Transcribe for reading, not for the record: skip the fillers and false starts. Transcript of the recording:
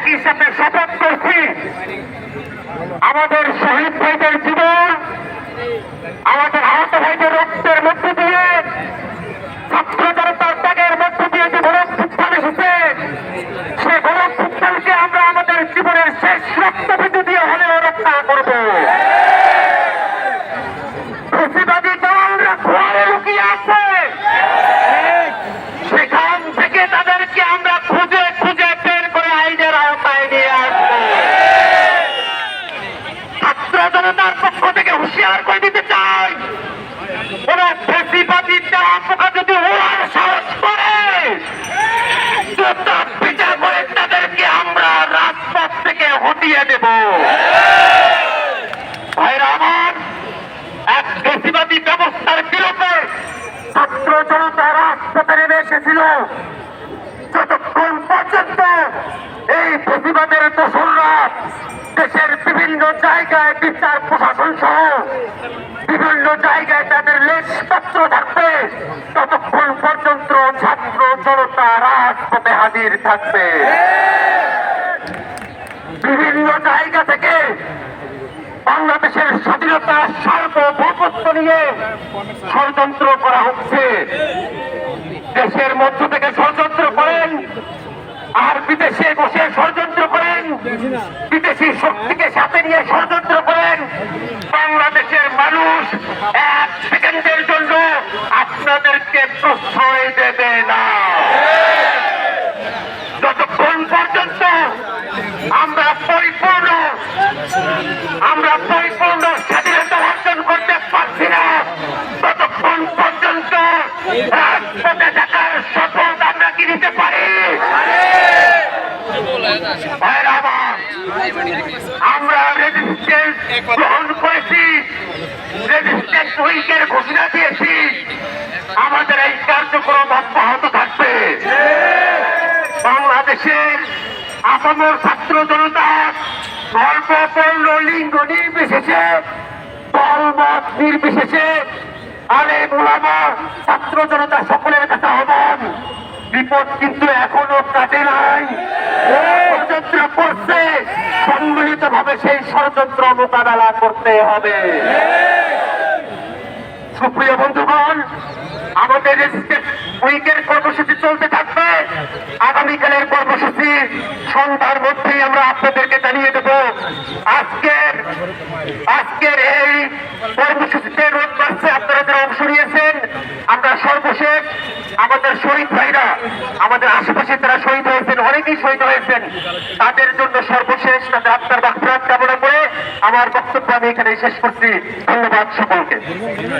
একই সাথে শপথ করছি আমাদের শহীদ ভাইদের জীবন, আমাদের আহত ভাইদের রক্তের মধ্য দিয়ে, ছাত্র জনতার ত্যাগের মধ্য দিয়ে যে গণঅভ্যুত্থান এসেছে, সে গণঅভ্যুত্থানকে আমরা আমাদের জীবনের শেষ রক্তবিন্দু দিয়ে হলেও রক্ষা করব। ফেসিবাদী দলরা ঘরে লুকিয়ে আছে, সেখান থেকে তাদেরকে আমরা খুঁজে খুঁজে বের করে আইনের আওতায় নিয়ে আসবো। ছাত্র জনতার পক্ষ থেকে হুঁশিয়ার করে দিতে চাই, কোন ফেসিবাদী পোকা যদি ওর সাহস করে পিঠা করে তাদেরকে আমরা রাজপথ থেকে হটিয়ে দেব। ভাইরা আমার, এক ফেসিবাদী ব্যবস্থার বিরুদ্ধে ছাত্র জনতা রাজপথে নেমে এসেছিল। যতক্ষণ পর্যন্ত এই ফেসিবাদের দোসররা দেশের বিভিন্ন জায়গায় বিচার প্রশাসন সহ বিভিন্ন জায়গায় তাদের লেশপত্র থাকবে, ততক্ষণ পর্যন্ত ছাত্র জনতা রাজপথে হাজির থাকবে। বিভিন্ন জায়গা থেকে বাংলাদেশের স্বাধীনতা সার্বভৌমত্ব নিয়ে ষড়যন্ত্র করা হচ্ছে। দেশের মধ্য থেকে ষড়যন্ত্র করেন আর বিদেশে বসে ষড়যন্ত্র করেন, বিদেশি শক্তিকে সাথে নিয়ে ষড়যন্ত্র করেন। বাংলাদেশের মানুষ এক সেকেন্ডের জন্য আপনাদেরকে প্রশ্রয় দেবে না। যতক্ষণ পর্যন্ত আমরা পরিপূর্ণ স্বাধীনতা অর্জন করতে পারছি না, ততক্ষণ পর্যন্ত রাজপথে থাকার শপথ আমরা কি নিতে পারি? আমরা রেজিস্ট্যান্স গ্রহণ করেছি, রেজিস্ট্যান্স উইকের ঘোষণা দিয়েছি। আমাদের এই কার্যক্রম অব্যাহত থাকবে। বাংলাদেশের আপামর ছাত্র জনতা ধর্ম, বর্ণ, লিঙ্গ নির্বিশেষে, দলমত নির্বিশেষে, আলেম ওলামা, ছাত্র জনতা সকলের কাছে আহ্বান, বিপদ কিন্তু এখনো কাটে নাই। ষড়যন্ত্র করছে, সম্মিলিত ভাবে সেই ষড়যন্ত্র মোকাবেলা করতে হবে। সুপ্রিয় বন্ধুগণ, আমাদের উইকের কর্মসূচি চলতে থাকবে। আগামীকালের কর্মসূচি সন্ধ্যার মধ্যেই আমরা আপনাদেরকে জানিয়ে দেব। আজকের এই কর্মসূচিতে রোড মার্চে আপনারা যারা অংশ নিয়েছেন, আমরা সর্বশেষ আমাদের শহীদ ভাইরা, আমাদের আশেপাশে যারা শহীদ হয়েছেন, অনেকেই শহীদ হয়েছেন, তাদের জন্য সর্বশেষ তাদের আত্মার মাগফিরাত কামনা করে আমার বক্তব্য আমি এখানে শেষ করছি। ধন্যবাদ সকলকে।